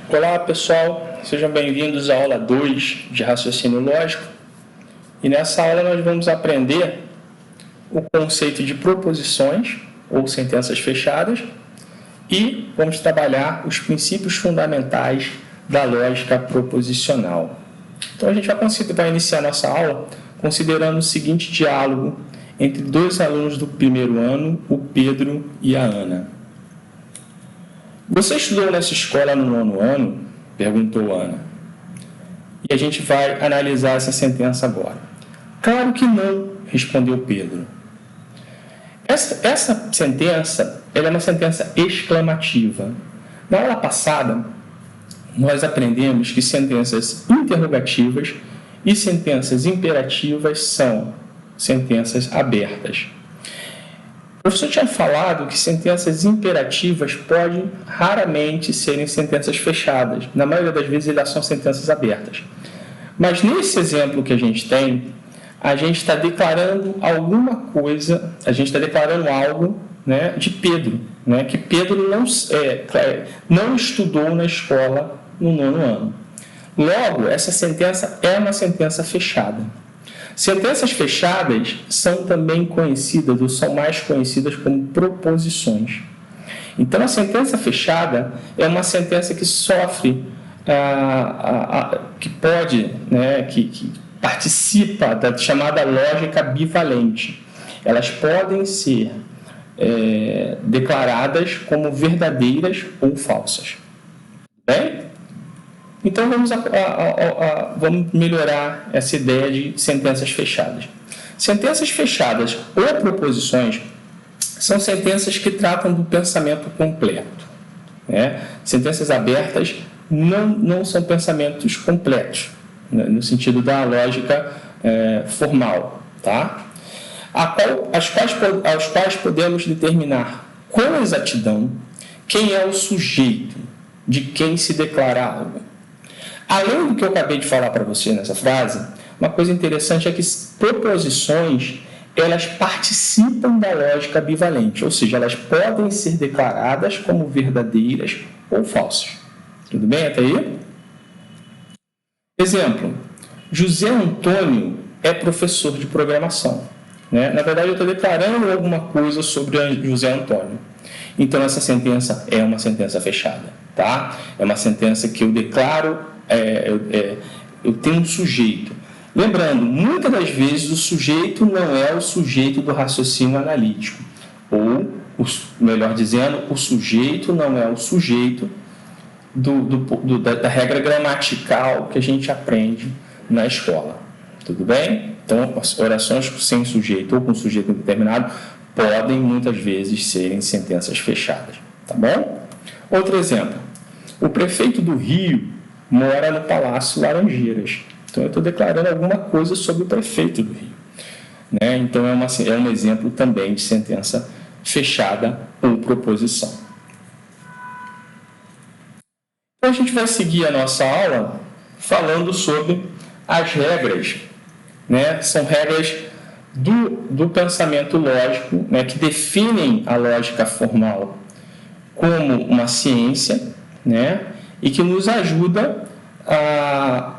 Olá pessoal, sejam bem-vindos à aula 2 de raciocínio lógico. E nessa aula nós vamos aprender o conceito de proposições ou sentenças fechadas e vamos trabalhar os princípios fundamentais da lógica proposicional. Então a gente vai iniciar nossa aula considerando o seguinte diálogo entre dois alunos do primeiro ano, o Pedro e a Ana. Você estudou nessa escola no nono ano? Perguntou Ana. E a gente vai analisar essa sentença agora. Claro que não, respondeu Pedro. Essa sentença ela é uma sentença exclamativa. Na aula passada, nós aprendemos que sentenças interrogativas e sentenças imperativas são sentenças abertas. O professor tinha falado que sentenças imperativas podem raramente serem sentenças fechadas. Na maioria das vezes, elas são sentenças abertas. Mas nesse exemplo que a gente tem, a gente está declarando alguma coisa, a gente está declarando algo, né, de Pedro, né, que Pedro não estudou na escola no nono ano. Logo, essa sentença é uma sentença fechada. Sentenças fechadas são também conhecidas, ou são mais conhecidas como proposições. Então, a sentença fechada é uma sentença que sofre, que pode, né, que participa da chamada lógica bivalente. Elas podem ser declaradas como verdadeiras ou falsas. Bem? Então, vamos melhorar essa ideia de sentenças fechadas. Sentenças fechadas ou proposições são sentenças que tratam do pensamento completo, né? Sentenças abertas não são pensamentos completos, né, no sentido da lógica formal, tá? Aos quais podemos determinar com exatidão quem é o sujeito de quem se declara algo. Além do que eu acabei de falar para você nessa frase, uma coisa interessante é que proposições, elas participam da lógica bivalente, ou seja, elas podem ser declaradas como verdadeiras ou falsas. Tudo bem até aí? Exemplo, José Antônio é professor de programação, né? Na verdade, eu estou declarando alguma coisa sobre José Antônio. Então, essa sentença é uma sentença fechada, tá? É uma sentença que eu declaro, eu tenho um sujeito. Lembrando, muitas das vezes o sujeito não é o sujeito do raciocínio analítico. Ou, melhor dizendo, o sujeito não é o sujeito da regra gramatical que a gente aprende na escola. Tudo bem? Então, as orações sem sujeito ou com sujeito indeterminado podem, muitas vezes, serem sentenças fechadas. Tá bom? Outro exemplo. O prefeito do Rio mora no Palácio Laranjeiras. Então, eu estou declarando alguma coisa sobre o prefeito do Rio, né? Então, é um exemplo também de sentença fechada ou proposição. Então, a gente vai seguir a nossa aula falando sobre as regras, né? São regras do pensamento lógico, né, que definem a lógica formal como uma ciência, né, e que nos ajuda a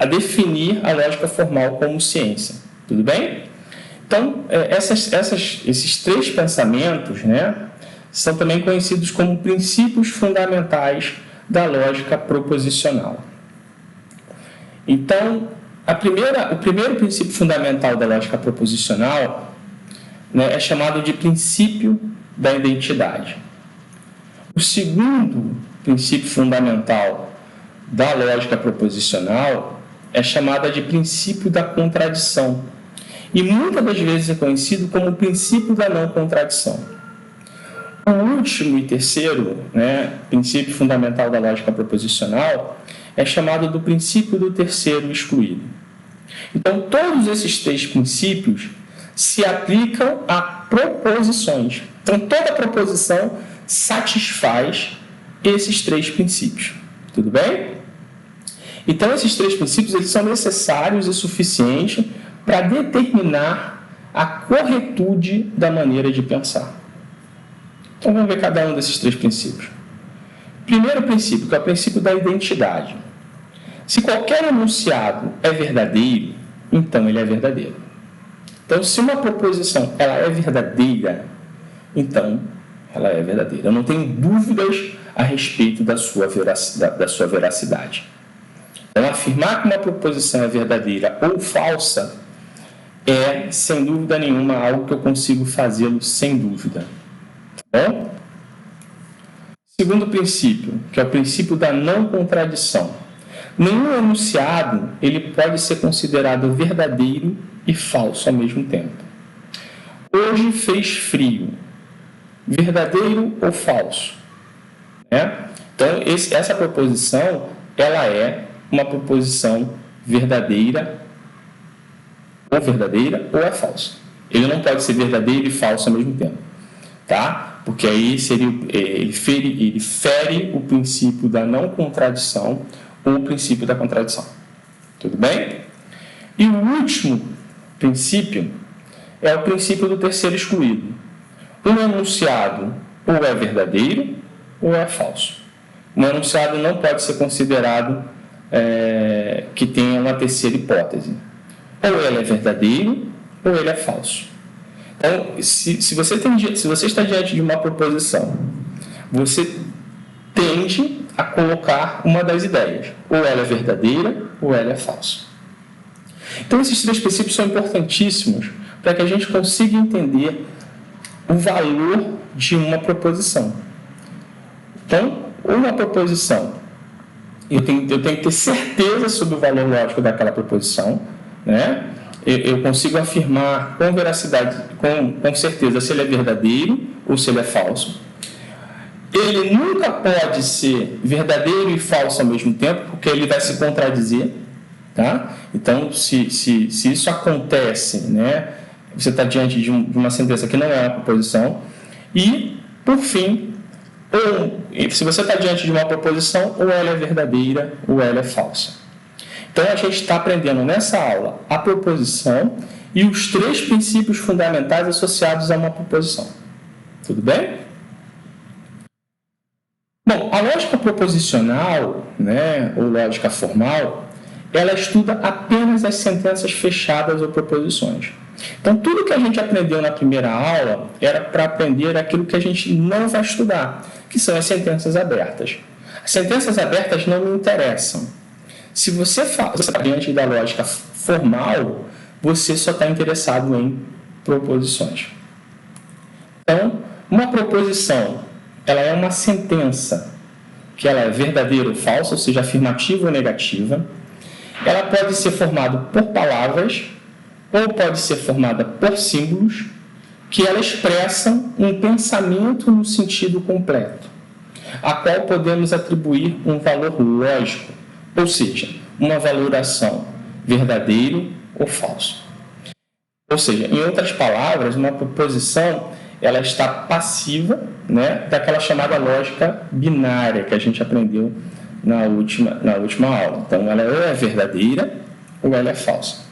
definir a lógica formal como ciência. Tudo bem? Então, esses três pensamentos, né, são também conhecidos como princípios fundamentais da lógica proposicional. Então, o primeiro princípio fundamental da lógica proposicional, né, é chamado de princípio da identidade. O segundo princípio fundamental da lógica proposicional é chamada de princípio da contradição. E muitas das vezes é conhecido como o princípio da não contradição. O último e terceiro, né, princípio fundamental da lógica proposicional é chamado do princípio do terceiro excluído. Então, todos esses três princípios se aplicam a proposições. Então, toda proposição satisfaz esses três princípios. Tudo bem? Então, esses três princípios eles são necessários e suficientes para determinar a corretude da maneira de pensar. Então, vamos ver cada um desses três princípios. Primeiro princípio, que é o princípio da identidade. Se qualquer enunciado é verdadeiro, então ele é verdadeiro. Então, se uma proposição ela é verdadeira, então ela é verdadeira. Eu não tenho dúvidas a respeito da sua veracidade. Então, afirmar que uma proposição é verdadeira ou falsa é, sem dúvida nenhuma, algo que eu consigo fazê-lo sem dúvida. Tá bom? Segundo princípio, que é o princípio da não contradição. Nenhum enunciado ele pode ser considerado verdadeiro e falso ao mesmo tempo. Hoje fez frio. Verdadeiro ou falso? Então, essa proposição ela é uma proposição verdadeira ou é falsa. Ele não pode ser verdadeiro e falso ao mesmo tempo. Tá? Porque aí ele fere o princípio da não contradição ou o princípio da contradição. Tudo bem? E o último princípio é o princípio do terceiro excluído. Um enunciado ou é verdadeiro ou é falso. Um enunciado não pode ser considerado que tenha uma terceira hipótese. Ou ele é verdadeiro ou ele é falso. Então, se você está diante de uma proposição, você tende a colocar uma das ideias. Ou ela é verdadeira ou ela é falsa. Então, esses três princípios são importantíssimos para que a gente consiga entender o valor de uma proposição. Então, uma proposição, eu tenho que ter certeza sobre o valor lógico daquela proposição, né? Eu consigo afirmar com veracidade, com certeza, se ele é verdadeiro ou se ele é falso. Ele nunca pode ser verdadeiro e falso ao mesmo tempo, porque ele vai se contradizer. Tá? Então, se isso acontece, né, você está diante de uma sentença que não é uma proposição. E, por fim, se você está diante de uma proposição, ou ela é verdadeira ou ela é falsa. Então, a gente está aprendendo nessa aula a proposição e os três princípios fundamentais associados a uma proposição. Tudo bem? Bom, a lógica proposicional, né, ou lógica formal, ela estuda apenas as sentenças fechadas ou proposições. Então, tudo que a gente aprendeu na primeira aula era para aprender aquilo que a gente não vai estudar, que são as sentenças abertas. As sentenças abertas não me interessam. Se você está diante da lógica formal, você só está interessado em proposições. Então, uma proposição, ela é uma sentença que ela é verdadeira ou falsa, ou seja, afirmativa ou negativa. Ela pode ser formada por palavras ou pode ser formada por símbolos que ela expressam um pensamento no sentido completo, a qual podemos atribuir um valor lógico, ou seja, uma valoração verdadeiro ou falso. Ou seja, em outras palavras, uma proposição ela está passiva, né, daquela chamada lógica binária que a gente aprendeu na última aula. Então, ela ou é verdadeira ou ela é falsa.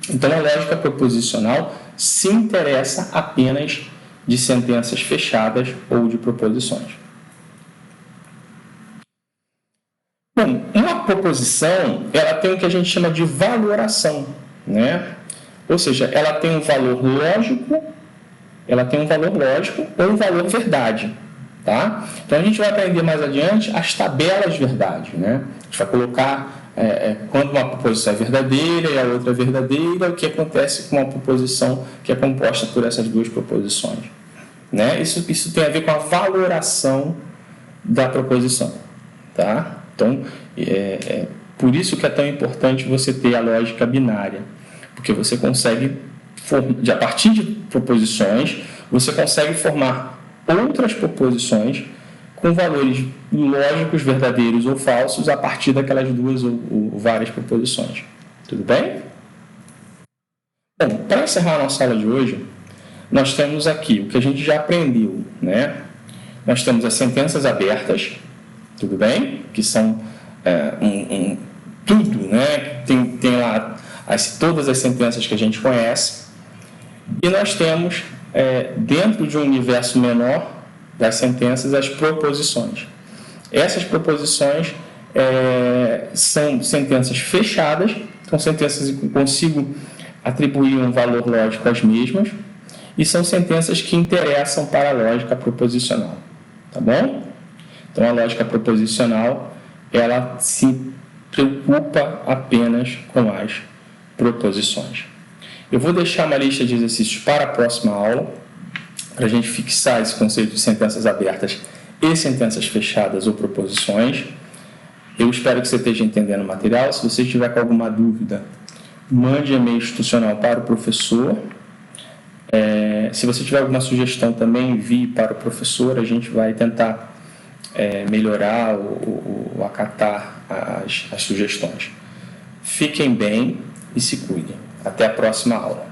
Então, a lógica proposicional se interessa apenas de sentenças fechadas ou de proposições. Bom, uma proposição, ela tem o que a gente chama de valoração, né? Ou seja, ela tem um valor lógico, ou um valor verdade, tá? Então, a gente vai aprender mais adiante as tabelas verdade, né? A gente vai colocar quando uma proposição é verdadeira e a outra é verdadeira, o que acontece com uma proposição que é composta por essas duas proposições, né? Isso tem a ver com a valoração da proposição, tá? Então, por isso que é tão importante você ter a lógica binária, porque você consegue, a partir de proposições, você consegue formar outras proposições com valores lógicos, verdadeiros ou falsos, a partir daquelas duas ou várias proposições. Tudo bem? Bom, para encerrar a nossa aula de hoje, nós temos aqui o que a gente já aprendeu, né? Nós temos as sentenças abertas, tudo bem? Que são tudo, né? Tem lá todas as sentenças que a gente conhece. E nós temos, dentro de um universo menor das sentenças, as proposições. Essas proposições são sentenças fechadas, são sentenças em que eu consigo atribuir um valor lógico às mesmas, e são sentenças que interessam para a lógica proposicional, tá bom? Então, a lógica proposicional, ela se preocupa apenas com as proposições. Eu vou deixar uma lista de exercícios para a próxima aula, para a gente fixar esse conceito de sentenças abertas e sentenças fechadas ou proposições. Eu espero que você esteja entendendo o material. Se você estiver com alguma dúvida, mande e-mail institucional para o professor. Se você tiver alguma sugestão também, envie para o professor. A gente vai tentar melhorar ou acatar as sugestões. Fiquem bem e se cuidem. Até a próxima aula.